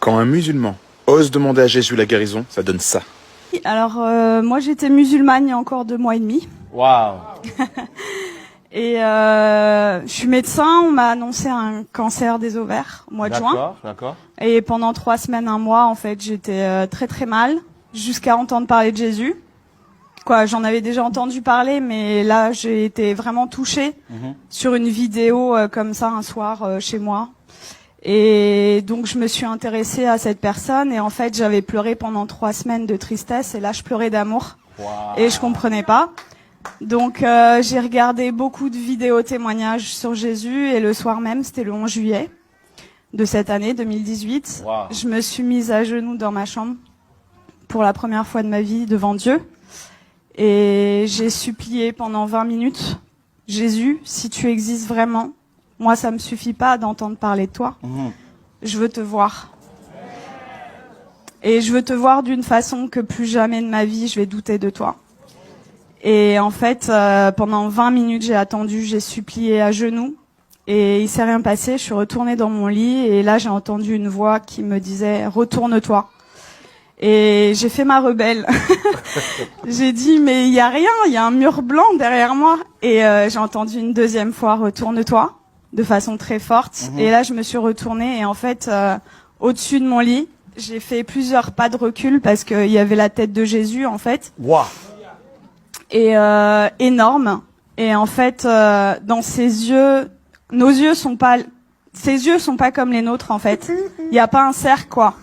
Quand un musulman ose demander à Jésus la guérison, ça donne ça. Alors, moi, j'étais musulmane il y a encore 2 mois et demi. Waouh. Et je suis médecin, on m'a annoncé un cancer des ovaires au mois de juin. D'accord. Et pendant 3 semaines, 1 mois, en fait, j'étais très très mal, jusqu'à entendre parler de Jésus. Quoi, j'en avais déjà entendu parler, mais là, j'ai été vraiment touchée sur une vidéo comme ça un soir chez moi. Et donc, je me suis intéressée à cette personne et en fait, j'avais pleuré pendant 3 semaines de tristesse et là, je pleurais d'amour. Wow. Et je comprenais pas. Donc, j'ai regardé beaucoup de vidéos témoignages sur Jésus et le soir même, c'était le 11 juillet de cette année 2018, Wow. je me suis mise à genoux dans ma chambre pour la première fois de ma vie devant Dieu et j'ai supplié pendant 20 minutes, Jésus, si tu existes vraiment, moi ça me suffit pas d'entendre parler de toi, je veux te voir. Et je veux te voir d'une façon que plus jamais de ma vie je vais douter de toi. Et en fait, pendant 20 minutes, j'ai attendu, j'ai supplié à genoux. Et il s'est rien passé, je suis retournée dans mon lit. Et là, j'ai entendu une voix qui me disait « Retourne-toi ». Et j'ai fait ma rebelle. J'ai dit « Mais il y a rien, il y a un mur blanc derrière moi ». Et j'ai entendu une deuxième fois « Retourne-toi » de façon très forte. Et là, je me suis retournée. Et en fait, au-dessus de mon lit, j'ai fait plusieurs pas de recul parce qu'il y avait la tête de Jésus, en fait. Waouh. Et énorme. Et en fait, dans ses yeux, ses yeux sont pas comme les nôtres en fait. Il y a pas un cercle quoi.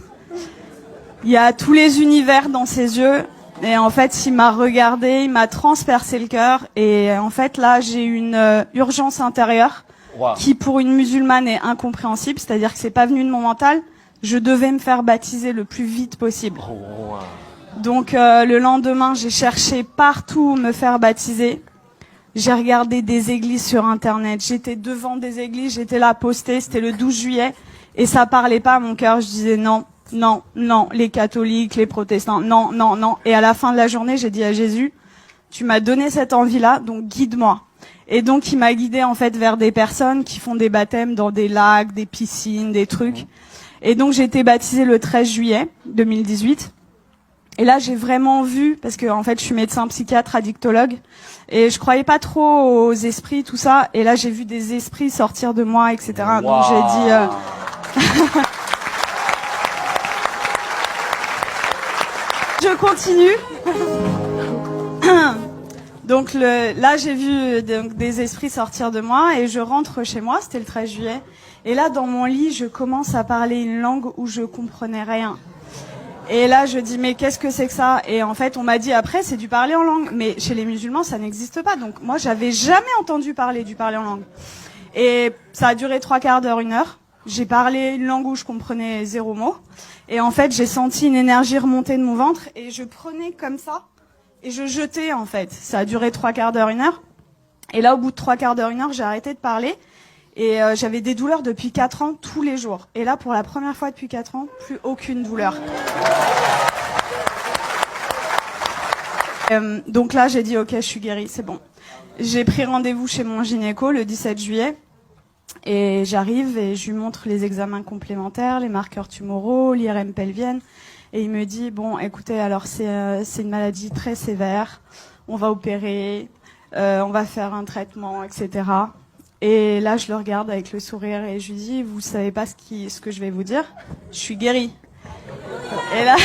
Il y a tous les univers dans ses yeux. Et en fait, il m'a regardé, il m'a transpercé le cœur. Et en fait, là, j'ai une urgence intérieure qui, pour une musulmane, est incompréhensible. C'est-à-dire que c'est pas venu de mon mental. Je devais me faire baptiser le plus vite possible. Donc le lendemain, j'ai cherché partout où me faire baptiser. J'ai regardé des églises sur Internet. J'étais devant des églises, j'étais là postée. C'était le 12 juillet et ça parlait pas à mon cœur. Je disais non, non, non. Les catholiques, les protestants, non, non, non. Et à la fin de la journée, j'ai dit à Jésus, tu m'as donné cette envie-là, donc guide-moi. Et donc il m'a guidée en fait vers des personnes qui font des baptêmes dans des lacs, des piscines, des trucs. Et donc j'ai été baptisée le 13 juillet 2018. Et là, j'ai vraiment vu, parce que en fait, je suis médecin psychiatre, addictologue, et je croyais pas trop aux esprits, tout ça. Et là, j'ai vu des esprits sortir de moi, etc. Wow. Donc j'ai dit, je continue. Donc là, j'ai vu des esprits sortir de moi, et je rentre chez moi. C'était le 13 juillet. Et là, dans mon lit, je commence à parler une langue où je comprenais rien. Et là, je dis, mais qu'est-ce que c'est que ça? Et en fait, on m'a dit après, c'est du parler en langue. Mais chez les musulmans, ça n'existe pas. Donc moi, j'avais jamais entendu parler du parler en langue. Et ça a duré 3 quarts d'heure, 1 heure. J'ai parlé une langue où je comprenais 0 mot. Et en fait, j'ai senti une énergie remonter de mon ventre. Et je prenais comme ça. Et je jetais, en fait. Ça a duré 3 quarts d'heure, 1 heure. Et là, au bout de 3 quarts d'heure, 1 heure, j'ai arrêté de parler. Et j'avais des douleurs depuis 4 ans, tous les jours. Et là, pour la première fois depuis 4 ans, plus aucune douleur. Donc là, j'ai dit, ok, je suis guérie, c'est bon. J'ai pris rendez-vous chez mon gynéco le 17 juillet. Et j'arrive et je lui montre les examens complémentaires, les marqueurs tumoraux, l'IRM pelvienne. Et il me dit, bon, écoutez, alors c'est une maladie très sévère. On va opérer, on va faire un traitement, etc. Et là, je le regarde avec le sourire et je lui dis, vous savez pas ce que je vais vous dire? Je suis guérie. Et là,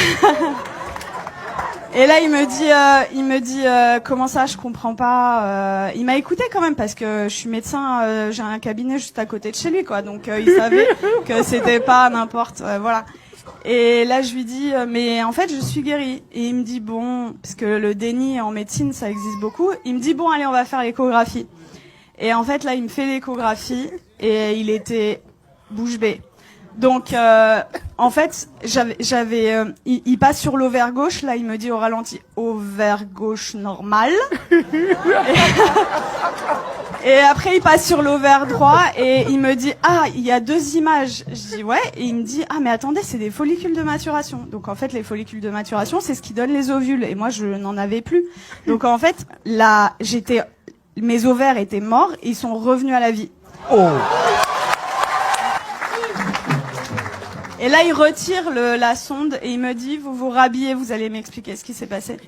il me dit, comment ça, je comprends pas. Il m'a écouté quand même parce que je suis médecin, j'ai un cabinet juste à côté de chez lui, quoi. Donc il savait que c'était pas n'importe, voilà. Et là, je lui dis, mais en fait, je suis guérie. Et il me dit, bon, parce que le déni en médecine, ça existe beaucoup. Il me dit, bon, allez, on va faire l'échographie. Et en fait, là, il me fait l'échographie et il était bouche bée. Donc, en fait, il passe sur l'ovaire gauche. Là, il me dit au ralenti, ovaire gauche normal. Et après, il passe sur l'ovaire droit et il me dit, ah, il y a 2 images. Je dis, ouais. Et il me dit, ah, mais attendez, c'est des follicules de maturation. Donc, en fait, les follicules de maturation, c'est ce qui donne les ovules. Et moi, je n'en avais plus. Donc, en fait, là, mes ovaires étaient morts et ils sont revenus à la vie. Oh. Et là, il retire la sonde et il me dit, vous vous rhabillez, vous allez m'expliquer ce qui s'est passé.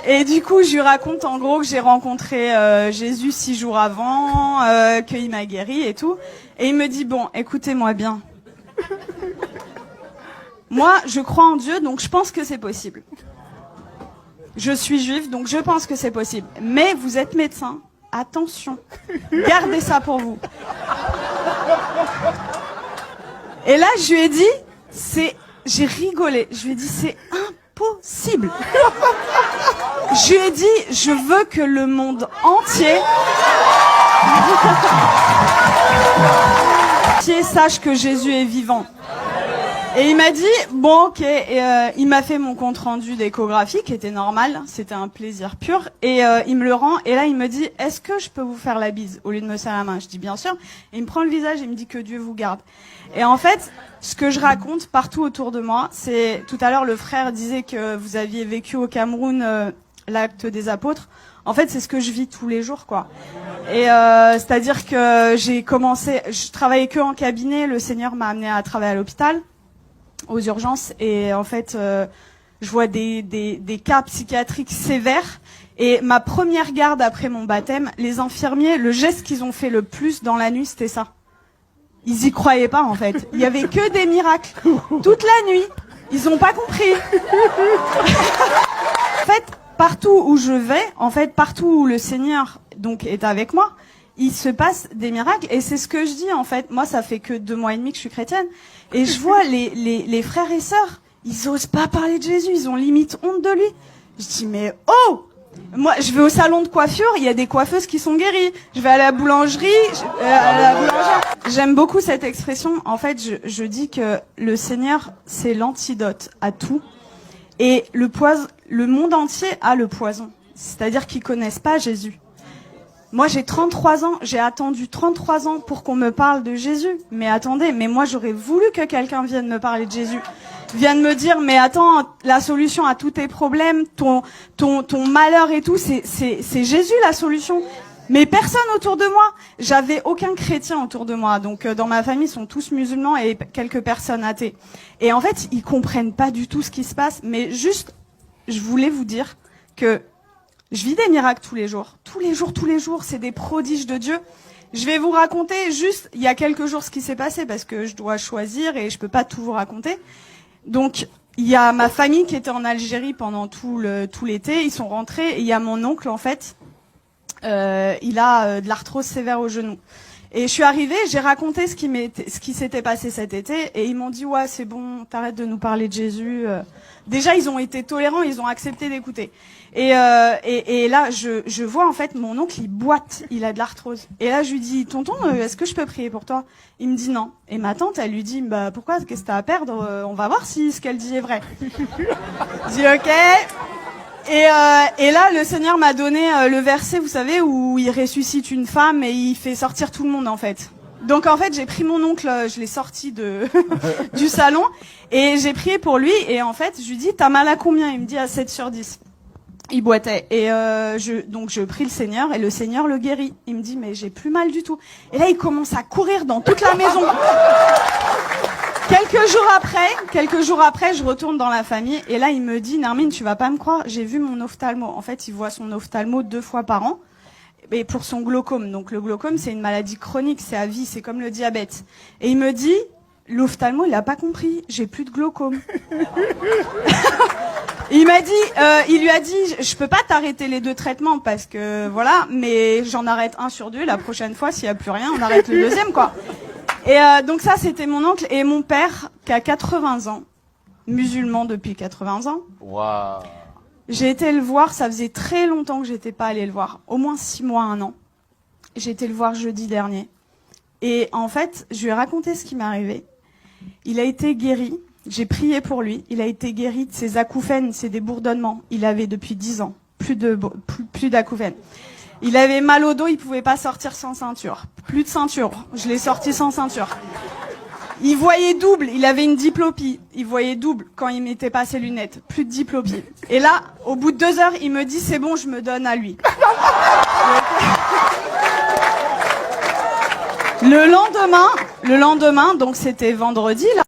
Et du coup, je lui raconte en gros que j'ai rencontré Jésus 6 jours avant, qu'il m'a guéri et tout. Et il me dit, bon, écoutez-moi bien. Moi, je crois en Dieu, donc je pense que c'est possible. Je suis juive, donc je pense que c'est possible. Mais vous êtes médecin, attention, gardez ça pour vous. Et là, je lui ai dit, j'ai rigolé. Je lui ai dit, c'est impossible. Je lui ai dit, je veux que le monde entier sache que Jésus est vivant. Et il m'a dit, bon, ok, et il m'a fait mon compte rendu d'échographie, qui était normal, c'était un plaisir pur, et il me le rend, et là il me dit, est-ce que je peux vous faire la bise, au lieu de me serrer la main? Je dis, bien sûr. Et il me prend le visage et il me dit que Dieu vous garde. Et en fait, ce que je raconte partout autour de moi, c'est, tout à l'heure le frère disait que vous aviez vécu au Cameroun l'acte des apôtres. En fait, c'est ce que je vis tous les jours, quoi. Et c'est-à-dire que je travaillais que en cabinet, le Seigneur m'a amené à travailler à l'hôpital, aux urgences, et en fait je vois des cas psychiatriques sévères, et ma première garde après mon baptême, les infirmiers, le geste qu'ils ont fait le plus dans la nuit, c'était ça. Ils y croyaient pas, en fait. Il y avait que des miracles toute la nuit. Ils ont pas compris. En fait, partout où je vais, en fait, partout où le Seigneur donc est avec moi, il se passe des miracles, et c'est ce que je dis, en fait. Moi, ça fait que 2 mois et demi que je suis chrétienne, et je vois les frères et sœurs, ils osent pas parler de Jésus, ils ont limite honte de lui. Je dis, mais oh! Moi, je vais au salon de coiffure, il y a des coiffeuses qui sont guéries. Je vais à la boulangerie, J'aime beaucoup cette expression. En fait, je dis que le Seigneur, c'est l'antidote à tout. Et le monde entier a le poison. C'est-à-dire qu'ils connaissent pas Jésus. Moi, j'ai 33 ans, j'ai attendu 33 ans pour qu'on me parle de Jésus. Mais attendez, mais moi, j'aurais voulu que quelqu'un vienne me parler de Jésus. Vienne me dire, mais attends, la solution à tous tes problèmes, ton malheur et tout, c'est Jésus la solution. Mais personne autour de moi. J'avais aucun chrétien autour de moi. Donc, dans ma famille, ils sont tous musulmans et quelques personnes athées. Et en fait, ils comprennent pas du tout ce qui se passe. Mais juste, je voulais vous dire que je vis des miracles tous les jours. Tous les jours, c'est des prodiges de Dieu. Je vais vous raconter juste, il y a quelques jours, ce qui s'est passé, parce que je dois choisir et je peux pas tout vous raconter. Donc, il y a ma famille qui était en Algérie pendant tout l'été. Ils sont rentrés et il y a mon oncle, en fait, il a de l'arthrose sévère au genou. Et je suis arrivée, j'ai raconté ce qui s'était passé cet été, et ils m'ont dit, ouais, c'est bon, t'arrêtes de nous parler de Jésus. Déjà, ils ont été tolérants, ils ont accepté d'écouter. Et là, je vois, en fait, mon oncle, il boite, il a de l'arthrose. Et là, je lui dis, tonton, est-ce que je peux prier pour toi? Il me dit non. Et ma tante, elle lui dit, bah, pourquoi, qu'est-ce que t'as à perdre? On va voir si ce qu'elle dit est vrai. Je dis, ok. Et là, le Seigneur m'a donné le verset, vous savez, où il ressuscite une femme et il fait sortir tout le monde, en fait. Donc, en fait, j'ai pris mon oncle, je l'ai sorti du salon, et j'ai prié pour lui, et en fait, je lui dis, t'as mal à combien? Il me dit, à 7 sur 10. Il boitait. Et donc, je prie le Seigneur, et le Seigneur le guérit. Il me dit, mais j'ai plus mal du tout. Et là, il commence à courir dans toute la maison. Quelques jours après, je retourne dans la famille, et là, il me dit, Nermine, tu vas pas me croire, j'ai vu mon ophtalmo. En fait, il voit son ophtalmo 2 fois par an, et pour son glaucome. Donc, le glaucome, c'est une maladie chronique, c'est à vie, c'est comme le diabète. Et il me dit, l'ophtalmo, il a pas compris, j'ai plus de glaucome. Il lui a dit, je peux pas t'arrêter les 2 traitements parce que voilà, mais j'en arrête 1 sur 2. La prochaine fois, s'il y a plus rien, on arrête le 2e, quoi. Et donc ça, c'était mon oncle, et mon père qui a 80 ans, musulman depuis 80 ans. Waouh. J'ai été le voir, ça faisait très longtemps que j'étais pas allée le voir, au moins 6 mois, 1 an. J'ai été le voir jeudi dernier. Et en fait, je lui ai raconté ce qui m'est arrivé. Il a été guéri. J'ai prié pour lui. Il a été guéri de ses acouphènes, c'est des bourdonnements. Il avait depuis 10 ans plus d'acouphènes. Il avait mal au dos, il pouvait pas sortir sans ceinture. Plus de ceinture. Je l'ai sorti sans ceinture. Il voyait double, il avait une diplopie. Il voyait double quand il mettait pas ses lunettes. Plus de diplopie. Et là, au bout de 2 heures, il me dit, c'est bon, je me donne à lui. Le lendemain, Le lendemain, donc c'était vendredi, là.